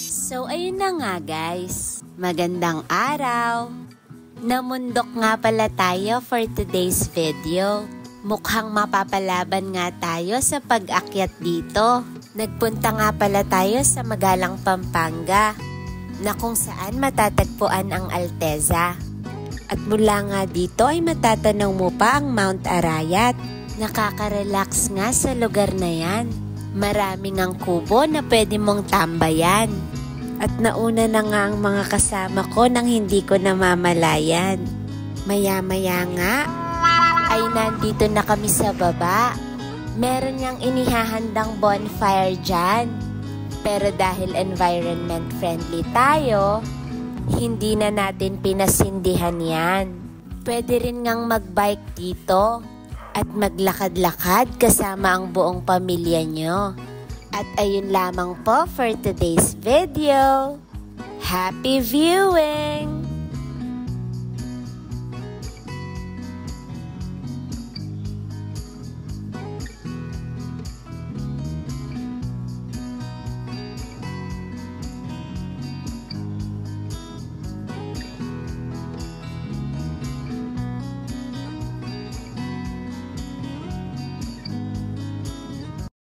So ayun na nga guys, magandang araw. Namundok nga pala tayo for today's video. Mukhang mapapalaban nga tayo sa pag-akyat dito. Nagpunta nga pala tayo sa Magalang, Pampanga, na kung saan matatagpuan ang Alteza. At mula nga dito ay matatanaw mo pa ang Mount Arayat. Nakaka-relax nga sa lugar na yan. Maraming ang kubo na pwede mong tambayan. At nauna na nga ang mga kasama ko nang hindi ko namamalayan. Maya-maya nga ay nandito na kami sa baba. Meron niyang inihahandang bonfire dyan. Pero dahil environment friendly tayo, hindi na natin pinasindihan yan. Pwede rin ngang magbike dito at maglakad-lakad kasama ang buong pamilya nyo. At ayun lamang po for today's video. Happy viewing!